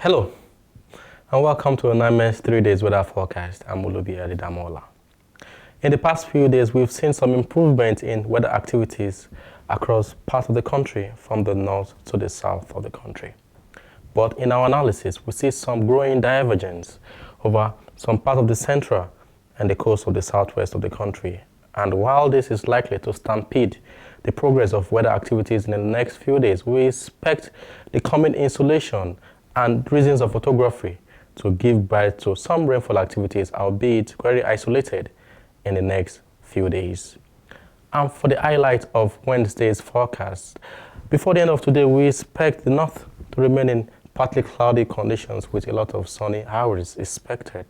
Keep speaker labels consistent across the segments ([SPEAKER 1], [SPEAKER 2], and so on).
[SPEAKER 1] Hello, and welcome to Anonymous 3 Days Weather Forecast. I'm Olubi Adedamola. In the past few days, we've seen some improvement in weather activities across parts of the country, from the north to the south of the country. But in our analysis, we see some growing divergence over some part of the central and the coast of the southwest of the country. And while this is likely to stampede the progress of weather activities in the next few days, we expect the coming insolation and reasons of photography to give birth to some rainfall activities, albeit very isolated, in the next few days. And for the highlight of Wednesday's forecast, before the end of today, we expect the north to remain in partly cloudy conditions with a lot of sunny hours expected.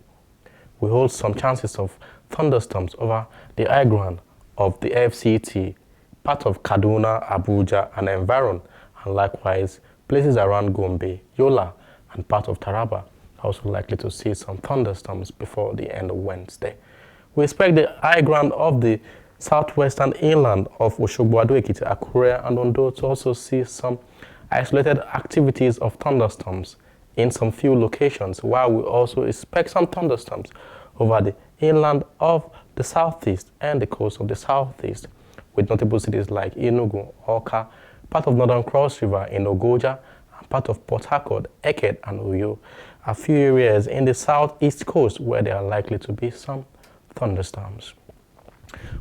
[SPEAKER 1] We hold some chances of thunderstorms over the high ground of the FCT, part of Kaduna, Abuja, and environ, and likewise places around Gombe, Yola, and part of Taraba are also likely to see some thunderstorms before the end of Wednesday. We expect the high ground of the southwestern inland of Oshogbo, Ado-Ekiti, Akure, and Ondo to also see some isolated activities of thunderstorms in some few locations, while we also expect some thunderstorms over the inland of the southeast and the coast of the southeast, with notable cities like Enugu, Awka, part of Northern Cross River in Ogoja, and part of Port Harcourt, Eket, and Uyo. A few areas in the southeast coast where there are likely to be some thunderstorms.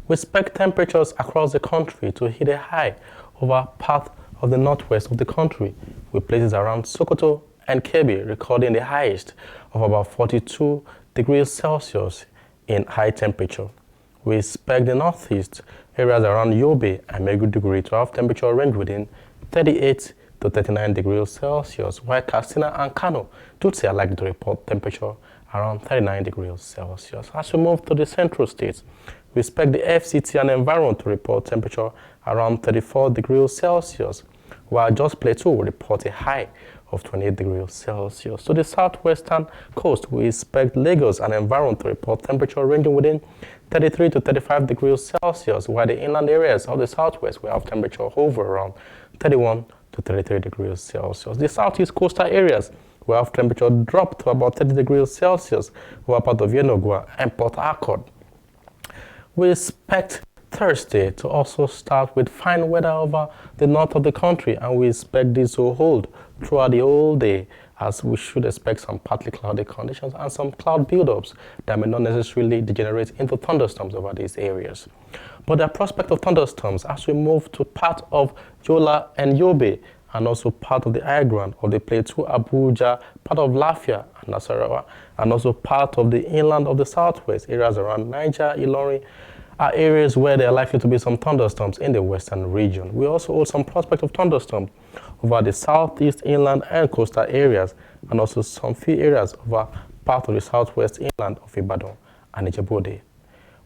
[SPEAKER 1] We expect temperatures across the country to hit a high over part of the northwest of the country, with places around Sokoto and Kebbi recording the highest of about 42 degrees Celsius in high temperature. We expect the northeast areas around Yobe and Maiduguri to have temperature range within 38 to 39 degrees Celsius, while Katsina and Kano, Dutse, are likely to report temperature around 39 degrees Celsius. As we move to the central states, we expect the FCT and environ to report temperature around 34 degrees Celsius, while Jos Plateau will report a high of 28 degrees Celsius. To the southwestern coast, we expect Lagos and environ to report temperature ranging within 33 to 35 degrees Celsius, while the inland areas of the southwest will have temperature over around 31 to 33 degrees Celsius. The southeast coastal areas will have temperature drop to about 30 degrees Celsius over part of Yenagoa and Port Harcourt. We expect Thursday to also start with fine weather over the north of the country, and we expect this to hold throughout the whole day, as we should expect some partly cloudy conditions and some cloud buildups that may not necessarily degenerate into thunderstorms over these areas. But the prospect of thunderstorms as we move to part of Yola and Yobe, and also part of the high ground of the Plateau, Abuja, part of Lafia and Nasarawa, and also part of the inland of the southwest, areas around Niger, Ilorin, are areas where there are likely to be some thunderstorms in the western region. We also hold some prospect of thunderstorms over the southeast inland and coastal areas, and also some few areas over part of the southwest inland of Ibadan and Ijebu-Ode.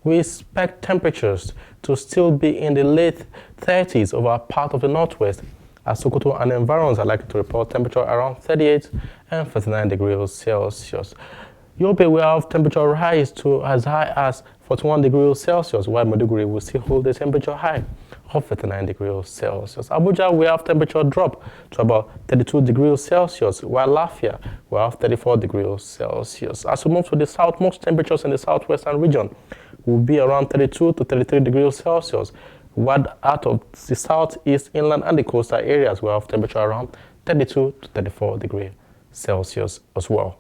[SPEAKER 1] We expect temperatures to still be in the late 30s over part of the northwest, as Sokoto and environs are likely to report temperature around 38 and 39 degrees Celsius. Yobe will have temperature rise to as high as 41 degrees Celsius, while Maiduguri will still hold the temperature high of 39 degrees Celsius. Abuja will have temperature drop to about 32 degrees Celsius, while Lafia will have 34 degrees Celsius. As we move to the south, most temperatures in the southwestern region will be around 32 to 33 degrees Celsius, while out of the southeast inland and the coastal areas will have temperature around 32 to 34 degrees Celsius as well.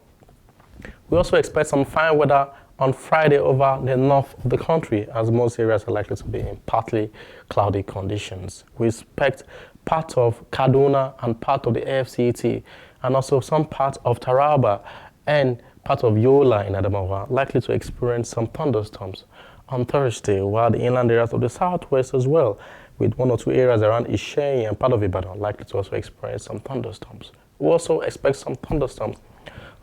[SPEAKER 1] We also expect some fine weather on Friday over the north of the country, as most areas are likely to be in partly cloudy conditions. We expect part of Kaduna and part of the FCT, and also some parts of Taraba and part of Yola in Adedamola likely to experience some thunderstorms on Thursday, while the inland areas of the southwest as well, with one or two areas around Isheyin and part of Ibadan likely to also experience some thunderstorms. We also expect some thunderstorms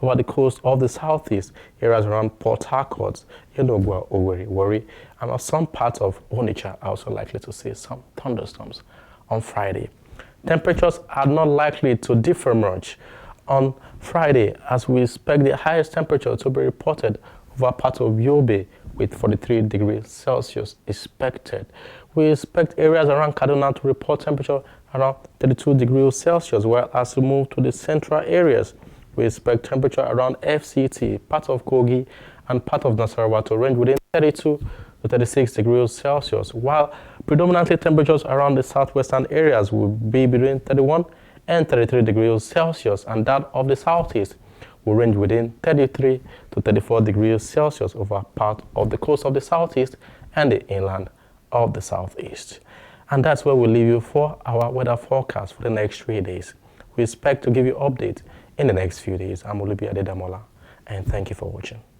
[SPEAKER 1] over the coast of the southeast, areas around Port Harcourt, Enugu, Owerri, Warri, and some parts of Onitsha are also likely to see some thunderstorms on Friday. Temperatures are not likely to differ much on Friday, as we expect the highest temperature to be reported over part of Yobe with 43 degrees Celsius expected. We expect areas around Kaduna to report temperature around 32 degrees Celsius, while as we move to the central areas, we expect temperature around FCT, part of Kogi, and part of Nasarawa to range within 32 to 36 degrees Celsius, while predominantly temperatures around the southwestern areas will be between 31 and 33 degrees Celsius, and that of the southeast will range within 33 to 34 degrees Celsius over part of the coast of the southeast and the inland of the southeast. And that's where we'll leave you for our weather forecast for the next 3 days. We expect to give you updates in the next few days. I'm Olubi Adedamola, and thank you for watching.